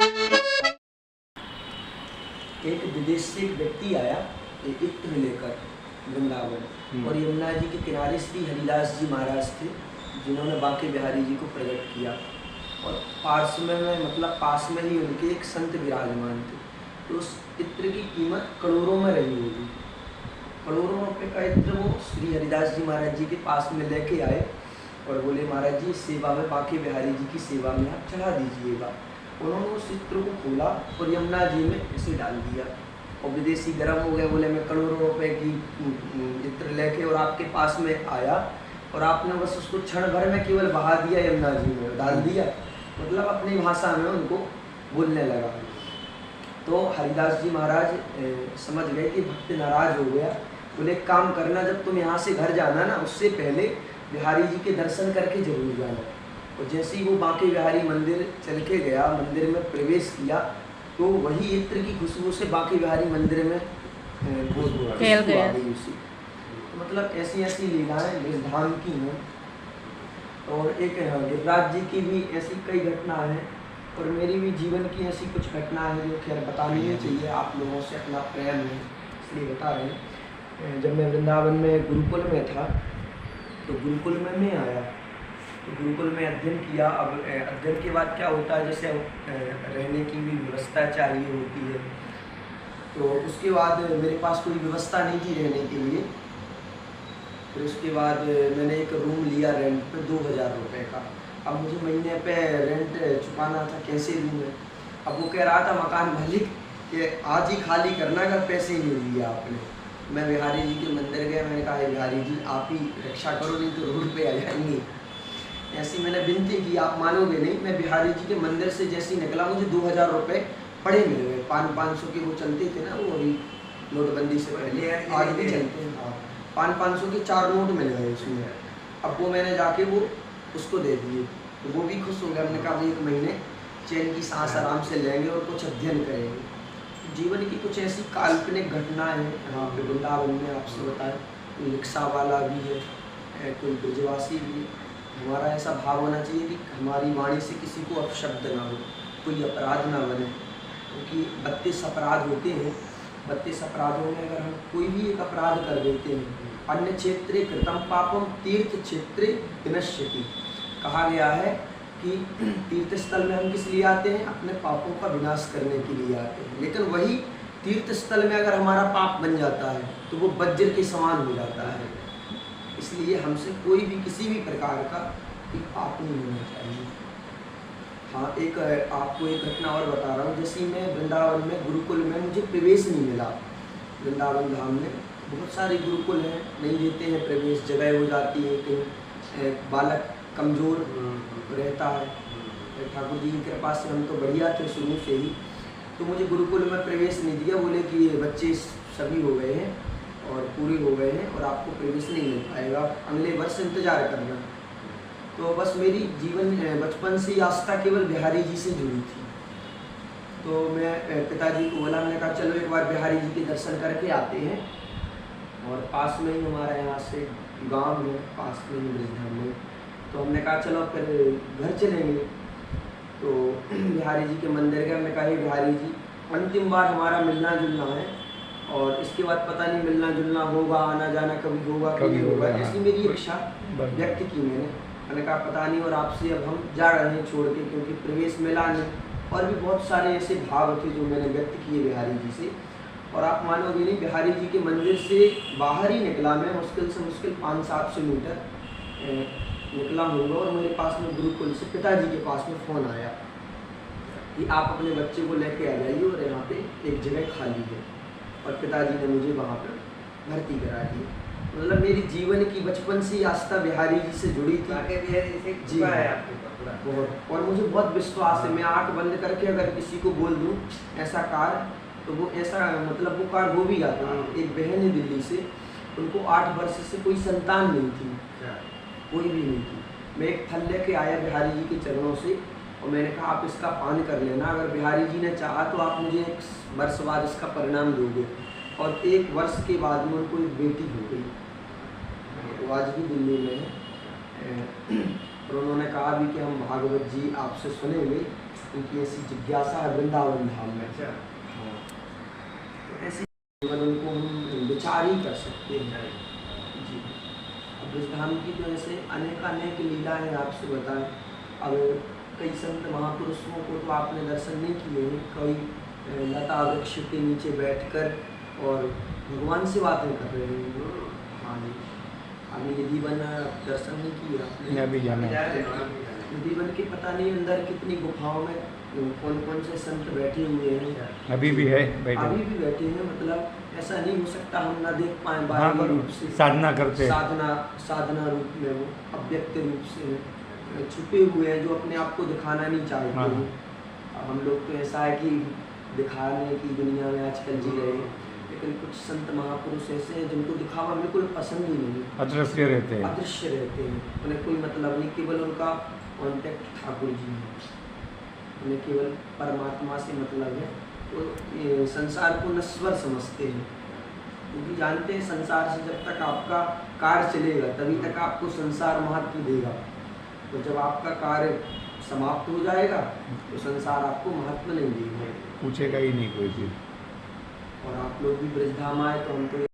एक विदेश से एक व्यक्ति आया एक इत्र लेकर वृंदावन, और यमुना जी के किनारे श्री हरिदास जी महाराज थे जिन्होंने बांके बिहारी जी को प्रकट किया, और पास में ही उनके एक संत विराजमान थे। तो उस इत्र की कीमत करोड़ों में रही होगी। करोड़ों रुपए का इत्र वो श्री हरिदास जी महाराज जी के पास में लेके आए और बोले, महाराज जी सेवा में बांके बिहारी जी की सेवा में आप चढ़ा दीजिएगा। उन्होंने उस चित्र को खोला और यमुना जी में इसे डाल दिया, और विदेशी गर्म हो गए, बोले मैं करोड़ों रुपए की चित्र लेके और आपके पास में आया और आपने बस उसको क्षण भर में केवल बहा दिया, यमुना जी में डाल दिया। मतलब अपनी भाषा में उनको बोलने लगा। तो हरिदास जी महाराज समझ गए कि भक्त नाराज हो गया। बोले एक काम करना, जब तुम यहाँ से घर जाना ना, उससे पहले बिहारी जी के दर्शन करके जरूर जाना। और जैसे ही वो बांके बिहारी मंदिर चल के गया, मंदिर में प्रवेश किया, तो वही इत्र की खुशबू से बांके बिहारी मंदिर में फैल गया उसी। तो मतलब ऐसी ऐसी लीलाएं इस धाम की हैं। और एक गिरिराज जी की भी ऐसी कई घटनाएं हैं, और मेरी भी जीवन की ऐसी कुछ घटनाएं हैं जो खैर बतानी ही चाहिए, आप लोगों से अपना प्रेम है इसलिए बता रहे हैं। जब मैं वृंदावन में गुरुकुल में था, तो गुरुकुल में मैं आया, तो गुरुकुल में अध्ययन किया। अब अध्ययन के बाद क्या होता है, जैसे रहने की भी व्यवस्था चाहिए होती है, तो उसके बाद मेरे पास कोई व्यवस्था नहीं थी रहने के लिए। फिर उसके बाद मैंने एक रूम लिया रेंट पे 2000 रुपये का। अब मुझे महीने पे रेंट चुकाना था, कैसे लूँ मैं। अब वो कह रहा था मकान मालिक कि आज ही खाली करना, अगर पैसे नहीं दिए आपने। मैं बिहारी जी के मंदिर गया, मैंने कहा बिहारी जी आप ही रक्षा करो, नहीं तो रोड पे आ जाएंगे। ऐसी मैंने विनती की, आप मानोगे नहीं, मैं बिहारी जी के मंदिर से जैसे ही निकला, मुझे 2000 रुपये पड़े मिल गए। 500 के वो चलते थे ना, वो अभी नोटबंदी से पहले, आज भी चलते हैं। 500 के 4 नोट मिल गए उसमें। अब वो मैंने जाके वो उसको दे दिए, तो वो भी खुश हो गया। हमने कहा 1 महीने चैन की सांस आराम से लेंगे और कुछ अध्ययन करेंगे। जीवन की कुछ ऐसी काल्पनिक घटनाएं हैं यहाँ पे वृंदावन में, आपसे बताएं। कोई रिक्शा वाला भी है, कोई ब्रजवासी भी है। हमारा ऐसा भाव होना चाहिए कि हमारी वाणी से किसी को अपशब्द ना हो, कोई अपराध ना बने, क्योंकि 32 अपराध होते हैं। 32 अपराधों में अगर हम कोई भी एक अपराध कर देते हैं, अन्य क्षेत्रे कृतम पापम तीर्थ क्षेत्रे विनश्यति, कहा गया है कि तीर्थ स्थल में हम किस लिए आते हैं, अपने पापों का विनाश करने के लिए आते हैं। लेकिन वही तीर्थ स्थल में अगर हमारा पाप बन जाता है तो वो वज्र के समान हो जाता है। इसलिए हमसे कोई भी किसी भी प्रकार का पाप नहीं होना चाहिए। हाँ, एक आपको एक घटना और बता रहा हूँ। जैसे मैं वृंदावन में गुरुकुल में मुझे प्रवेश नहीं मिला। वृंदावन धाम में बहुत सारे गुरुकुल हैं, नहीं देते हैं प्रवेश, जगह हो जाती है, कहीं बालक कमज़ोर रहता है। ठाकुर जी की कृपा से हम तो बढ़िया थे शुरू से ही, तो मुझे गुरुकुल में प्रवेश नहीं दिया। बोले कि ये बच्चे सभी हो गए हैं और पूरे हो गए हैं और आपको प्रवेश नहीं मिल पाएगा, अगले वर्ष इंतज़ार करना। तो बस मेरी जीवन बचपन से आस्था केवल बिहारी जी से जुड़ी थी। तो मैं पिताजी को बोला, मैंने कहा चलो एक बार बिहारी जी के दर्शन करके आते हैं। और पास में ही हमारा यहाँ से गांव है, पास में ही ब्रजधाम में। तो हमने कहा चलो फिर घर चलेंगे। तो बिहारी जी के मंदिर गए। हमने कहा बिहारी जी अंतिम बार हमारा मिलना जुलना है, और इसके बाद पता नहीं मिलना जुलना होगा, आना जाना कभी होगा कि नहीं होगा, ऐसी मेरी इच्छा व्यक्त की मैंने कहा पता नहीं, और आपसे अब हम जा रहे हैं छोड़ के, क्योंकि प्रवेश मिला नहीं। और भी बहुत सारे ऐसे भाव थे जो मैंने व्यक्त किए बिहारी जी से। और आप मानोगे नहीं, बिहारी जी के मंदिर से बाहर ही निकला मैं, मुश्किल से मुश्किल 500-700 मीटर निकला होगा, और मेरे पास में गुरुकुल से पिताजी के पास में फ़ोन आया कि आप अपने बच्चे को लेके आ जाइए और यहाँ पे एक जगह खाली है। और पिताजी ने मुझे वहाँ पर भर्ती करा दी। मतलब मेरी जीवन की बचपन से आस्था बिहारी जी से जुड़ी थी। जी बहुत, और मुझे बहुत विश्वास है। मैं आँख बंद करके अगर किसी को बोल दूँ ऐसा कार, तो वो ऐसा मतलब वो कार हो भी जाता है। एक बहन है दिल्ली से, उनको 8 वर्ष से कोई संतान नहीं थी, कोई भी नहीं थी। मैं एक फल लेके आया बिहारी जी के चरणों से, और मैंने कहा आप इसका पान कर लेना, अगर बिहारी जी ने चाहा तो आप मुझे 1 वर्ष बाद इसका परिणाम दोगे। और 1 वर्ष के बाद में उनको एक बेटी हो गई, वो आज भी दिल्ली में है। और उन्होंने कहा भी कि हम भागवत जी आपसे सुनेंगे, उनकी ऐसी जिज्ञासा है वृंदावन धाम में। अच्छा। हाँ, तो ऐसे केवल उनको हम विचार ही कर सकते हैं जी। अब ब्रजधाम की तो ऐसे अनेक लीलाएँ आपसे बताएं। अब कई संत महापुरुषों को तो आपने दर्शन नहीं किए हैं, कोई लता वृक्ष के नीचे बैठकर और भगवान से बातें कर रहे हैं। हाँ जी, अभी निधिवन दर्शन नहीं किया आपने? अभी जाना है। निधिवन के पता नहीं अंदर कितनी गुफाओं में कौन कौन से संत बैठे हुए हैं। अभी भी है बैठे। अभी भी बैठे हैं, मतलब ऐसा नहीं हो सकता हम ना देख पाएँ हाँ, बाहरी रूप से। साधना करते हैं। साधना रूप में वो अव्यक्त रूप से छुपे हुए हैं, जो अपने आप को दिखाना नहीं चाहते हाँ। हैं। अब हम लोग तो ऐसा है कि दिखाने की दुनिया में आजकल जी रहे हैं, लेकिन कुछ संत महापुरुष ऐसे हैं जिनको दिखावा बिल्कुल पसंद ही नहीं, अदृश्य रहते हैं। अदृश्य रहते हैं। उन्हें कोई मतलब नहीं, केवल उनका कॉन्टेक्ट ठाकुर जी है, उन्हें केवल परमात्मा से मतलब है। तो ये संसार को नश्वर समझते हैं, क्योंकि जानते हैं संसार से जब तक आपका कार्य चलेगा तभी तक आपको संसार महत्व देगा, तो जब आपका कार्य समाप्त हो जाएगा तो संसार आपको महत्व नहीं देगा, पूछेगा ही नहीं कोई चीज़। और आप लोग भी ब्रजधाम आए तो हम तो